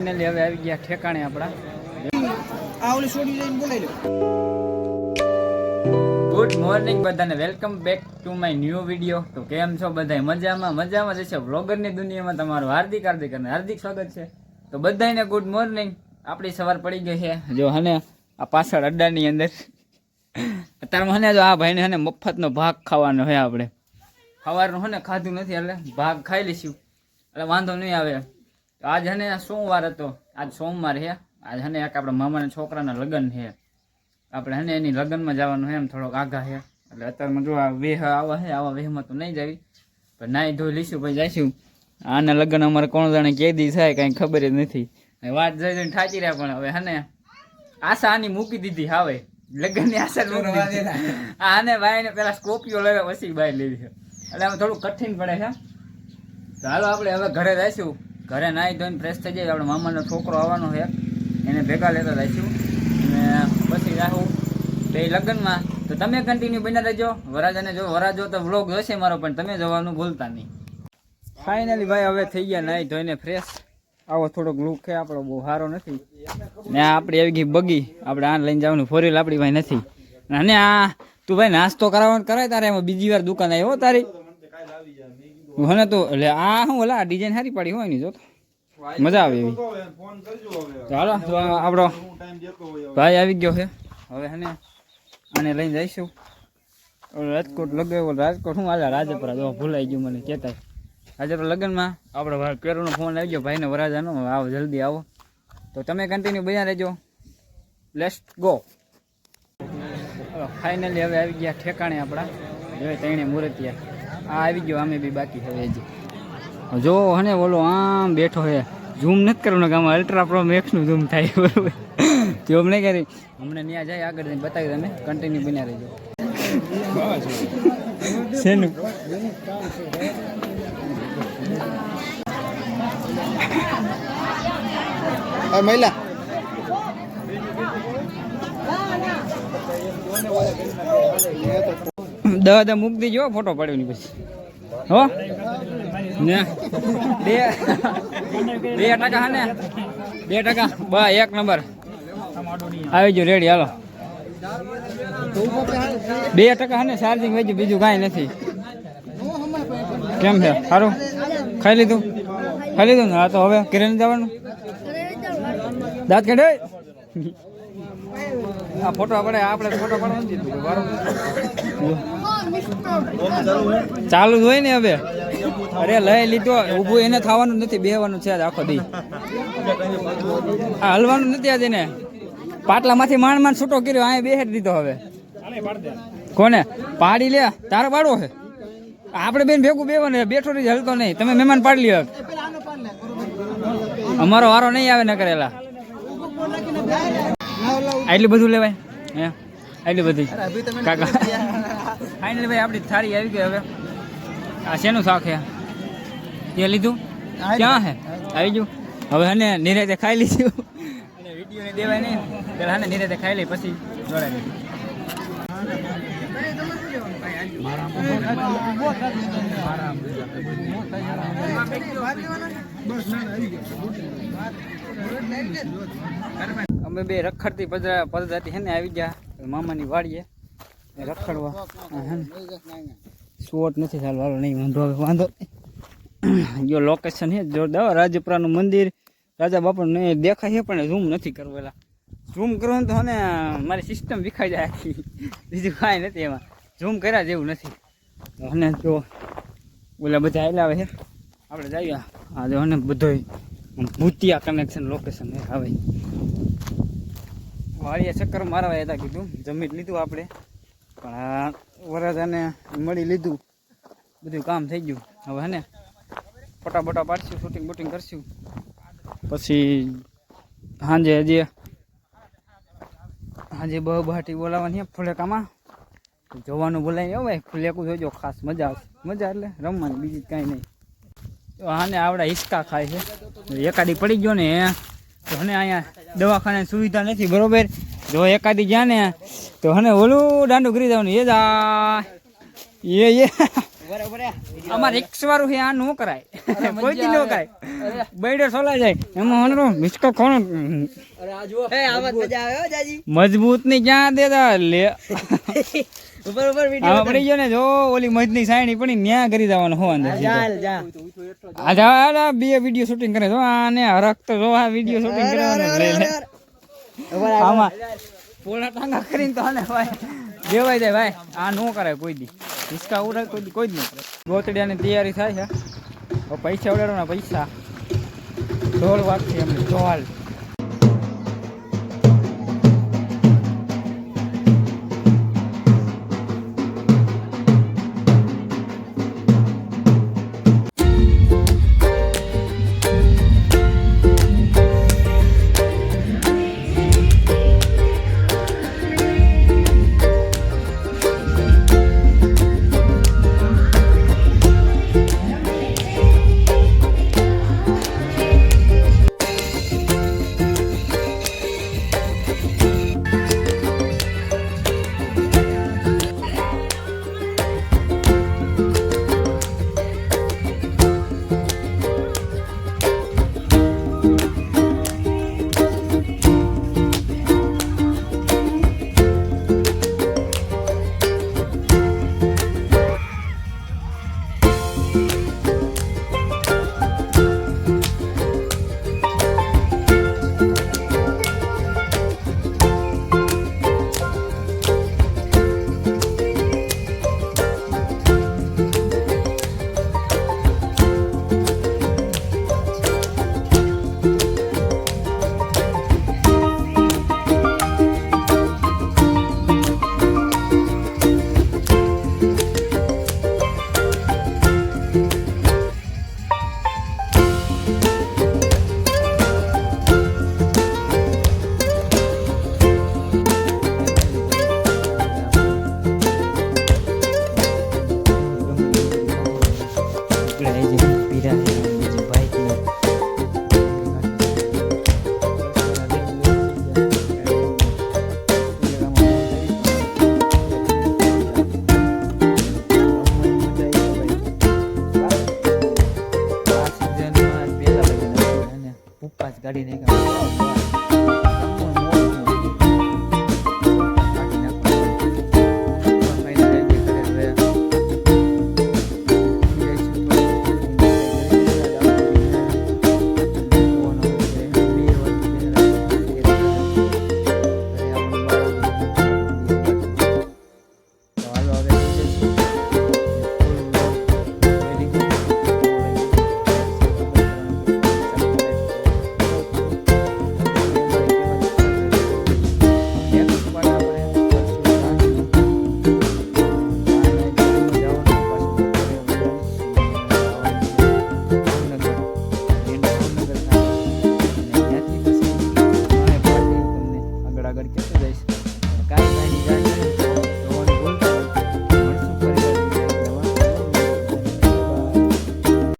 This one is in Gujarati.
ફાઇનલી હવે આવી ગયા ઠેકાણે આપણા. ગુડ મોર્નિંગ બધાને, welcome back to my new video. તો કેમ છો બધા? મજામાં જશે. વ્લોગરની દુનિયામાં તમારું હાર્દિક અને હાર્દિક સ્વાગત છે. તો બધાને ગુડ મોર્નિંગ. આપણી સવાર પડી ગઈ છે જો હને આ પાછળ અડ્ડાની અંદર. અત્યારમાં હને જો આ ભાઈને હને મફતનો ભાગ ખાવાનો છે. આપણે સવારનું હને ખાધું નથી એટલે ભાગ ખાઈ લઈશું એટલે વાંધો નહીં આવે. તો આજ હને સોમવાર હતો, આજ સોમવાર છે. આજ હને એક આપણા મામાના છોકરાના લગ્ન છે. આપણે હને એની લગ્નમાં જવાનું છે, એમ થોડોક આઘા છે. એટલે અત્યારમાં જો આ વેહ આવા છે, આવા વેહમાં તો નહીં જાવી, પણ નાહી ધોઈ લઈશું પછી જઈશું. આના લગ્ન અમારે કોણ જાણે કેદી થાય કાંઈ ખબર જ નથી. વાત જોઈને ઠાચી રહ્યા, પણ હવે હને આશા આની મૂકી દીધી. હવે લગ્નની આશા મૂકી દીધી. આને ભાઈને પેલા સ્કોપિયો લેવે પછી બાઈ લેવી છે, એટલે આમાં થોડું કઠિન પડે છે. તો હાલો આપણે હવે ઘરે જઈશું. ઘરે નાહી ધોઈને ફ્રેશ થઈ જાય. આપણે મામાનો છોકરો આવવાનો છે, એને ભેગા લેતા જઈશું અને પછી રાહું બે લગ્નમાં. તો તમે કન્ટિન્યુ બન્યા રહેજો. વરાજાને જો વરાજો તો વ્લોગ જોશે મારો, પણ તમે જોવાનું ભૂલતા નહીં. ફાઇનલી ભાઈ હવે થઈ ગયા નાહી ધોઈને ફ્રેશ. આવો થોડોક લુક છે આપણો, બહુ સારો નથી. ને આપણી આવી ગઈ બગી. આપણે આ લઈને જવાનું, ફોર વ્હીલ આપણી ભાઈ નથી. અને આ તું ભાઈ નાસ્તો કરાવવાનો કરાય તારે, એમાં બીજી વાર દુકાન આવી હો તારી. હને તો એટલે આ શું ઓલા ડિઝાઇન સારી પડી હોય ને, જો મજા આવે એવી. ચાલો આપણો ભાઈ આવી ગયો છે. હવે હને આને લઈને જઈશું રાજકોટ. લગાવ્યો રાજકોટ શું હાલે રાજપરા, જો ભૂલાઈ ગયું મને કહેતા. રાજપરા લગ્નમાં આપણો ભાઈ પેરોનો ફોન આવી ગયો ભાઈને વરાજાનો, આવો જલ્દી આવો. તો તમે કન્ટિન્યુ બન્યા રહેજો. Let's go. ફાઇનલી હવે આવી ગયા ઠેકાણે આપણા. જોઈએ ત્રણે મૂર્તિયા આ આવી ગયો, અમે બી બાકી હવે હજી. જો હને બોલો આમ બેઠો છે. ઝૂમ નથી કરવાનું કે આમાં અલ્ટ્રા પ્રો મેક્સનું ઝૂમ થાય, બરોબર? ઝૂમ નહીં કરી. હમણાં ત્યાં જાય આગળ જઈને બતાવી. તમે કન્ટિન્યુ બન્યા રહેજો. શેનું મહિલા દવા મૂકી દીજો, ફોટો પાડ્યો ની પછી હો ને 2% હા ને 2%. બસ 1 નંબર આવી ગયો રેડી. હાલો 2% હા ને ચાર્જિંગ વેચી, બીજું કાંઈ નથી. કેમ છે? સારું ખાઈ લીધું ને? હા તો હવે કિરણ જવાનું. દાંત કાઢે. આ ફોટો આપણે ફોટો પાડવાનું ચાલુ જ હોય ને હવે. અરે લઈ લીધો, ઊભું એને થવાનું નથી, બેહવાનું છે આખો દી. આ હલવાનું નથી આજે ને. પાટલામાંથી માંડ છૂટો કર્યો, અહીંયા બેહાડી દીધો. હવે કોને પાડી લે? તારે પાડવો છે? આપણે બેન ભેગું બેવાનું, બેઠો રહી હલતો નહીં. તમે મહેમાન પાડી લ્યો. અમારો વારો નહીં આવે ન કરેલા. એટલું બધું લેવાય હે? એટલી બધી કાકા. ફાઇનલી ભાઈ આપણી થાળી આવી ગઈ. હવે આ શેનું શાક છે? તે લીધું ક્યાં છે? આવી ગયું. હવે હને નિરાતે ખાઈ લીધું. અને વિડીયોને દેવાય નહીં, પેલા હને નિરાતે ખાઈ લઈ પછી જોડાઈ લીધું. અમે બે રખડતી પદરાતી હે ને આવી ગયા મામાની વાડીએ રખડવા. શોટ નથી ચાલુ, હાલો નહીં વાંધો. હવે વાંધો જો લોકેશન છે જોરદાર. રાજપરાનું મંદિર, રાજા બાપાનું નહીં દેખાય છે, પણ ઝૂમ નથી કરવેલા. ઝૂમ કરવાનું તો ને મારી સિસ્ટમ વિખાઈ જાય આખી, બીજું કાંઈ નથી એમાં. ઝૂમ કર્યા જેવું નથી. અને જો ઓલા બધા આવેલા આવે છે, આપણે જઈએ. હા જો ને બધો ભૂતિયા કનેક્શન લોકેશન આવે. વાળીએ ચક્કર મારવા હતા કીધું, જમી લીધું આપણે, પણ આ વરરાજાને મળી લીધું, બધું કામ થઈ ગયું. હવે હે ને ફોટા બોટા પાડશું, શૂટિંગ બૂટિંગ કરશું, પછી સાંજે બહાટી બોલાવવાની ફુલેકામાં જોવાનું બોલાવીને હો ભાઈ. ફુલેકું જોજો ખાસ, મજા આવશે. મજા એટલે રમવાની, બીજી કાંઈ નહીં. તો આને આવડા હિંચકા ખાય છે. એકાદી પડી ગયો ને તો હને અહીંયા દવાખાને સુવિધા નથી, બરોબર? જો એકાદી ગયા ને તો હને ઓલું દાંડું કરી જવાનું. એ જા એ આમાં રિક્સ વાળું છે આ નો કરાય કોઈ દી નો કરાય બેડર સોલા જાય એમાં હનરો મિસ્કો કોણ મજબૂત ની ક્યાં દેતા લે આમાં પડી ગયો ને જો ઓલી મજની સાયણી પડી ન્યા કરી દેવાનો હો અંદર આ જા બે વિડિયો શૂટિંગ કરે જો આને હરક તો જો આ વિડિયો શૂટિંગ કરવાનો લે આમાં પોલા ટાંગા કરીને તો આને ભાઈ દેવાઈ જાય ભાઈ આ નો કરે કોઈ દી હિસકા ઉડાય કોઈ જ ન કરે ગોતડિયાની તૈયારી થાય છે હવે પૈસા ઉડાડવાના પૈસા ઢોલ વાગશે એમને ઢોલ ગાડી નહીં